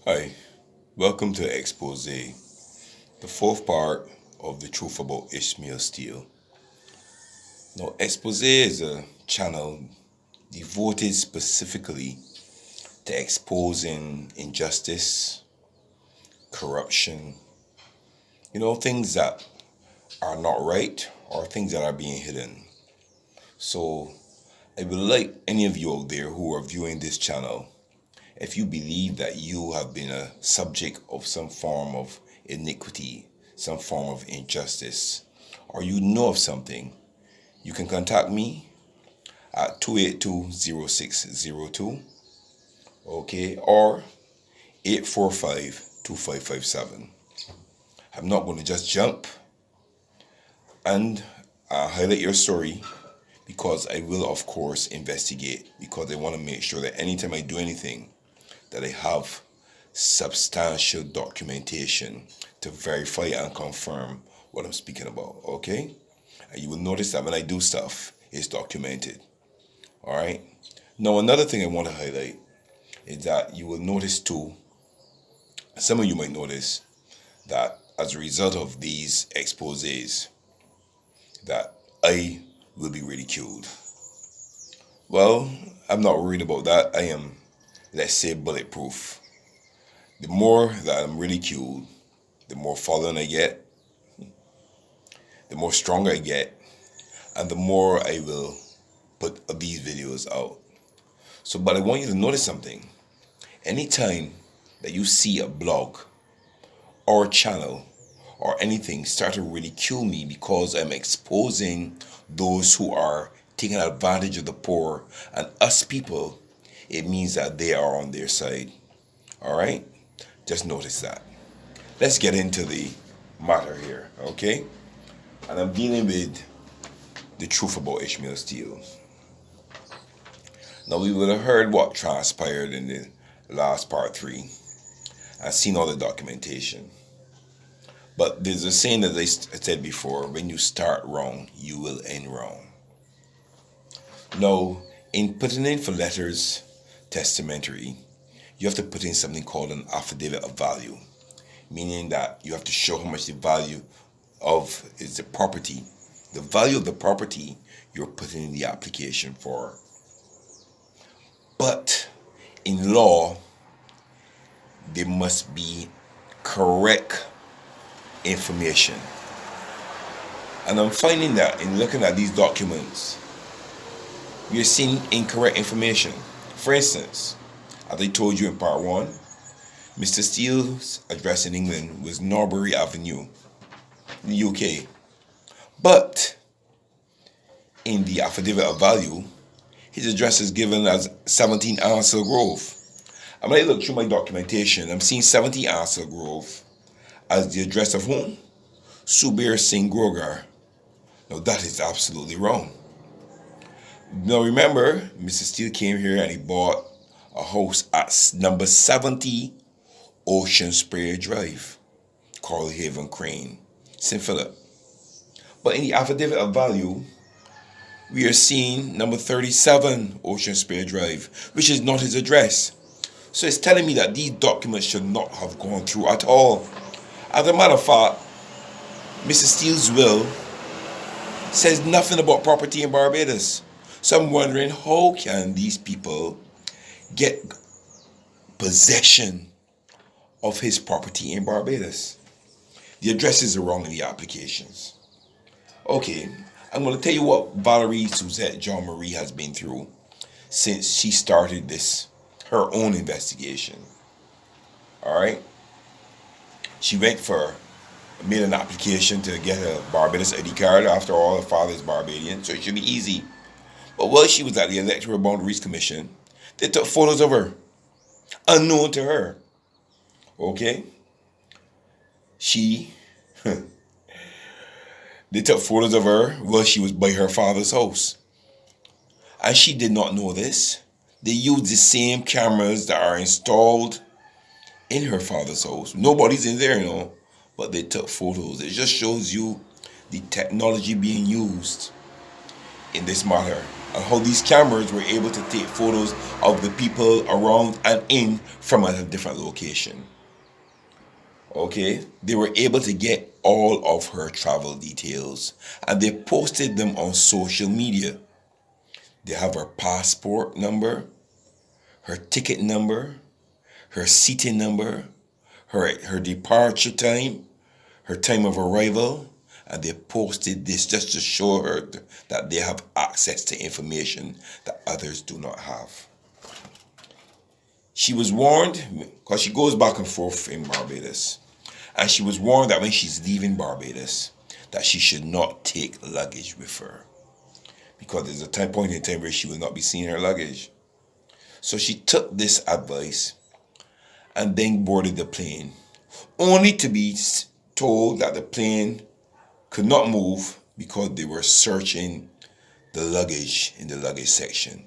Hi, welcome to Exposè, the fourth part of the truth about Ishmael Steele. Now, Exposè is a channel devoted specifically to exposing injustice, corruption, things that are not right or things that are being hidden. So, I would like any of you out there who are viewing this channel, if you believe that you have been a subject of some form of iniquity, some form of injustice, or you know of something, you can contact me at 282-0602, okay, or 845-2557. I'm not going to just jump and highlight your story, because I will, of course, investigate, because I want to make sure that anytime I do anything, that I have substantial documentation to verify and confirm what I'm speaking about, okay? And you will notice that when I do stuff, it's documented, all right? Now, another thing I want to highlight is that you will notice too, some of you might notice that as a result of these exposés, that I will be ridiculed. Well, I'm not worried about that. I am, let's say, bulletproof. The more that I'm ridiculed, the more following I get, the more stronger I get, and the more I will put these videos out. So, but I want you to notice something. Anytime that you see a blog or a channel or anything start to ridicule me because I'm exposing those who are taking advantage of the poor and us people, it means that they are on their side. All right? Just notice that. Let's get into the matter here, okay? And I'm dealing with the truth about Ishmael Steele. Now, we would have heard what transpired in the last part 3 and seen all the documentation. But there's a saying that I said before: when you start wrong, you will end wrong. Now, in putting in for letters testamentary, you have to put in something called an affidavit of value, meaning that you have to show how much the value of is the property, the value of the property you're putting in the application for. But in law, there must be correct information. And I'm finding that in looking at these documents, we are seeing incorrect information. For instance, as I told you in part 1, Mr. Steele's address in England was Norbury Avenue, in the UK. But in the affidavit of value, his address is given as 17 Ansel Grove. And when I look through my documentation, I'm seeing 17 Ansel Grove as the address of whom? Subir Singh Grogar. Now that is absolutely wrong. Now remember, Mr. Steele came here and he bought a house at number 70 Ocean Spray Drive, Coral Haven, Crane, St. Philip. But in the affidavit of value, we are seeing number 37 Ocean Spray Drive, which is not his address. So it's telling me that these documents should not have gone through at all. As a matter of fact, Mr. Steele's will says nothing about property in Barbados. So I'm wondering, how can these people get possession of his property in Barbados? The addresses are wrong in the applications. Okay, I'm going to tell you what Valerie Suzette Jean Marie has been through since she started this, her own investigation. All right? She made an application to get a Barbados ID card. After all, her father is Barbadian, so it should be easy. But while she was at the Electoral Boundaries Commission, they took photos of her, unknown to her. Okay? They took photos of her while she was by her father's house. And she did not know this. They used the same cameras that are installed in her father's house. Nobody's in there, but they took photos. It just shows you the technology being used in this matter. and how these cameras were able to take photos of the people around and in from a different location. Okay, they were able to get all of her travel details and they posted them on social media. They have her passport number, her ticket number, her seating number, her departure time, her time of arrival, and they posted this just to show her that they have access to information that others do not have. She was warned, because she goes back and forth in Barbados, and she was warned that when she's leaving Barbados, that she should not take luggage with her, because there's a point in time where she will not be seeing her luggage. So she took this advice and then boarded the plane, only to be told that the plane could not move because they were searching the luggage in the luggage section.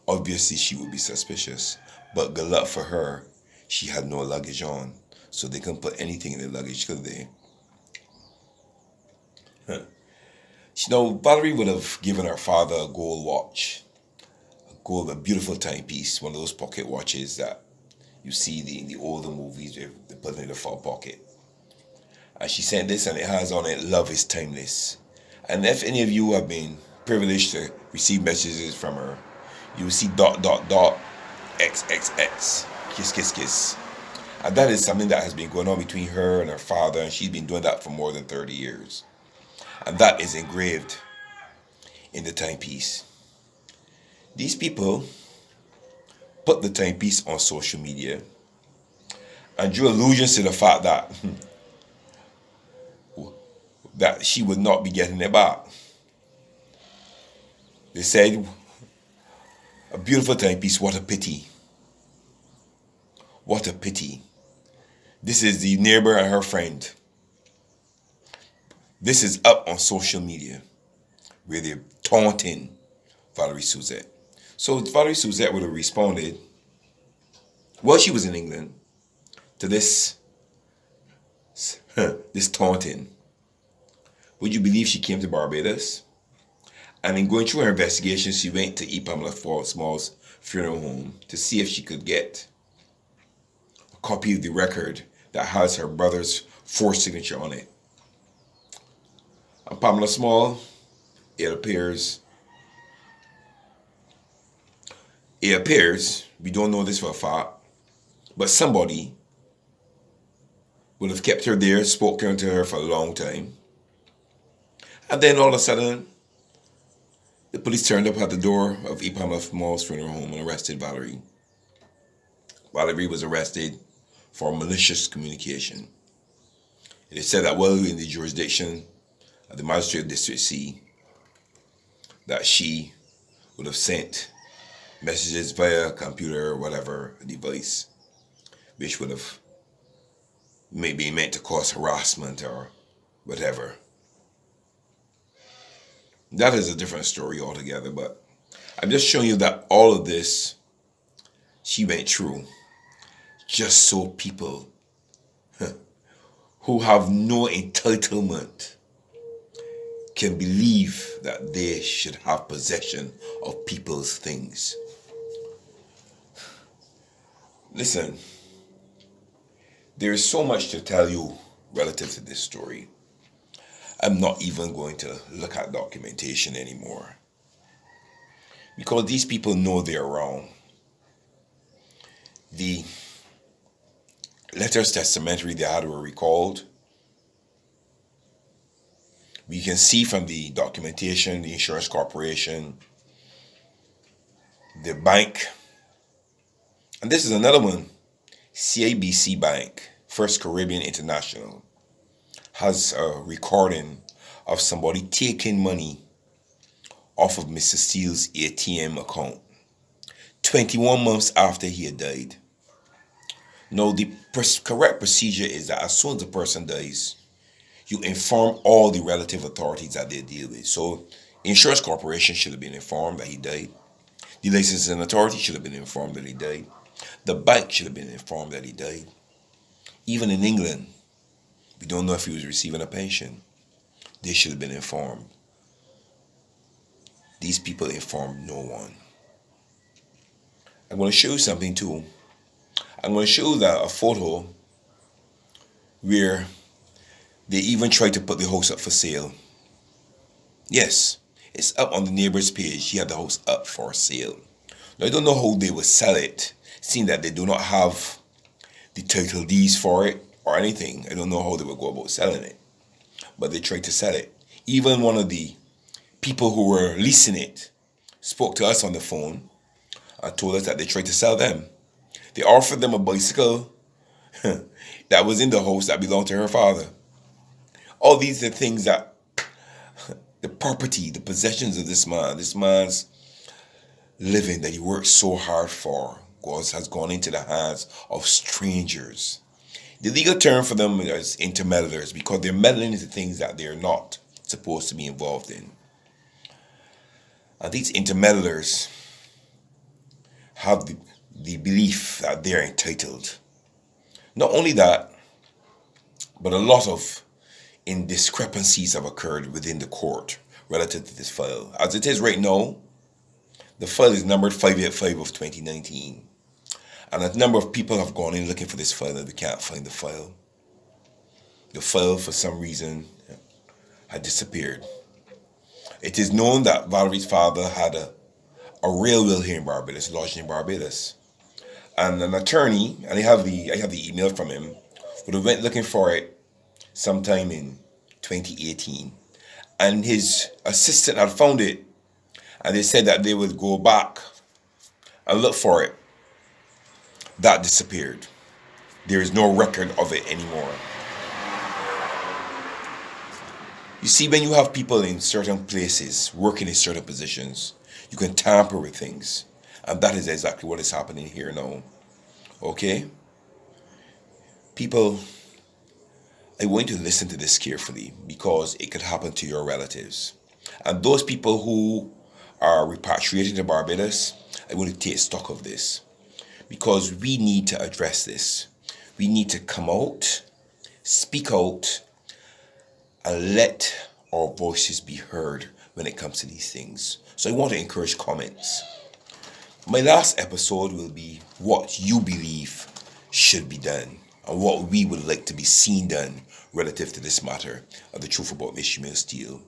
Obviously, she would be suspicious, but good luck for her, she had no luggage on, so they couldn't put anything in the luggage, could they? Valerie would have given her father a gold watch, a beautiful timepiece, one of those pocket watches that you see in the older movies, they put in the front pocket. And she sent this, and it has on it, "Love is timeless." And if any of you have been privileged to receive messages from her, you will see ... XXX, kiss, kiss, kiss. And that is something that has been going on between her and her father, and she's been doing that for more than 30 years. And that is engraved in the timepiece. These people put the timepiece on social media and drew allusions to the fact that she would not be getting it back. They said, "A beautiful timepiece, what a pity. What a pity." This is the neighbor and her friend. This is up on social media where they're taunting Valerie Suzette. So Valerie Suzette would have responded, while she was in England, to this taunting. Would you believe she came to Barbados? And in going through her investigation, she went to E. Pamela Small's funeral home to see if she could get a copy of the record that has her brother's forged signature on it. And Pamela Small, it appears, we don't know this for a fact, but somebody would have kept her there, spoken to her for a long time. And then all of a sudden, the police turned up at the door of E. Pamela Small's funeral home and arrested Valerie. Valerie was arrested for malicious communication. It is said that while in the jurisdiction of the Magistrate District C, that she would have sent messages via computer or whatever device, which would have maybe meant to cause harassment or whatever. That is a different story altogether, but I'm just showing you that all of this she went through just so people who have no entitlement can believe that they should have possession of people's things. Listen, there is so much to tell you relative to this story. I'm not even going to look at documentation anymore, because these people know they're wrong. The letters testamentary they had were recalled. We can see from the documentation, the insurance corporation, the bank, and this is another one, CIBC Bank, First Caribbean International, has a recording of somebody taking money off of Mr. Steele's ATM account 21 months after he had died. Now, the correct procedure is that as soon as the person dies, you inform all the relative authorities that they deal with. So, insurance corporation should have been informed that he died. The licensing authority should have been informed that he died. The bank should have been informed that he died. Even in England, we don't know if he was receiving a pension. They should have been informed. These people informed no one. I'm going to show you something too. I'm going to show you that a photo where they even tried to put the house up for sale. Yes, it's up on the neighbor's page. He had the house up for sale. Now, I don't know how they would sell it, seeing that they do not have the title deeds for it or anything. I don't know how they would go about selling it, but they tried to sell it. Even one of the people who were leasing it spoke to us on the phone and told us that they tried to sell them. They offered them a bicycle that was in the house that belonged to her father. All these are things that the property, the possessions of this man's living that he worked so hard for, has gone into the hands of strangers. The legal term for them is intermeddlers, because they're meddling into things that they're not supposed to be involved in. And these intermeddlers have the belief that they're entitled. Not only that, but a lot of indiscrepancies have occurred within the court relative to this file. As it is right now, the file is numbered 585 of 2019. And a number of people have gone in looking for this file and we can't find the file. The file, for some reason, had disappeared. It is known that Valerie's father had a real will here in Barbados, lodged in Barbados. And an attorney, and I have the email from him, would have went looking for it sometime in 2018. And his assistant had found it. And they said that they would go back and look for it. That disappeared. There is no record of it anymore. You see, when you have people in certain places, working in certain positions, you can tamper with things. And that is exactly what is happening here now. Okay? People, I want you to listen to this carefully, because it could happen to your relatives. And those people who are repatriated to Barbados, I want to take stock of this, because we need to address this. We need to come out, speak out, and let our voices be heard when it comes to these things. So I want to encourage comments. My last episode will be what you believe should be done and what we would like to be seen done relative to this matter of the truth about Ishmael Steele.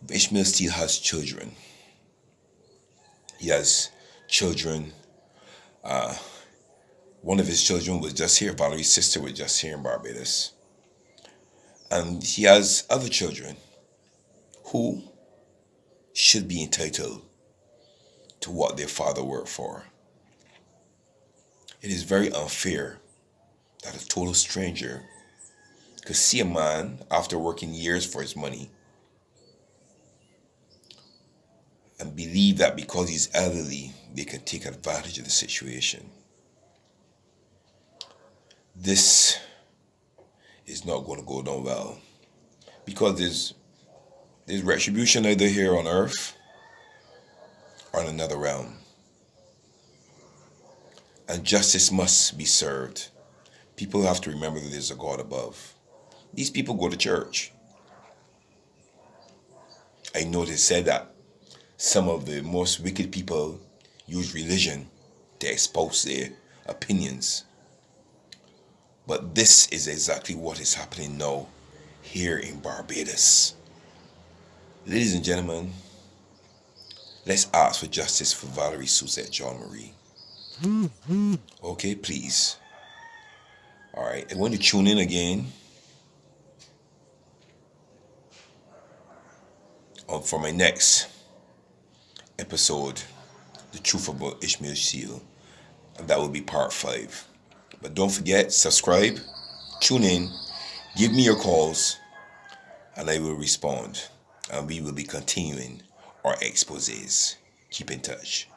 Ishmael Steele has children. He has children. One of his children was just here. Valerie's sister was just here in Barbados. And he has other children who should be entitled to what their father worked for. It is very unfair that a total stranger could see a man after working years for his money and believe that because he's elderly, they can take advantage of the situation. This is not going to go down well, because there's retribution either here on earth or in another realm. And justice must be served. People have to remember that there's a God above. These people go to church. I know they said that some of the most wicked people use religion to espouse their opinions. But this is exactly what is happening now here in Barbados. Ladies and gentlemen, let's ask for justice for Valerie Suzette John Marie. Okay, please. All right, I want you to tune in again for my next episode, The Truth About Ishmael Steele, and that will be part 5. But don't forget, subscribe, tune in, give me your calls, and I will respond. And we will be continuing our exposés. Keep in touch.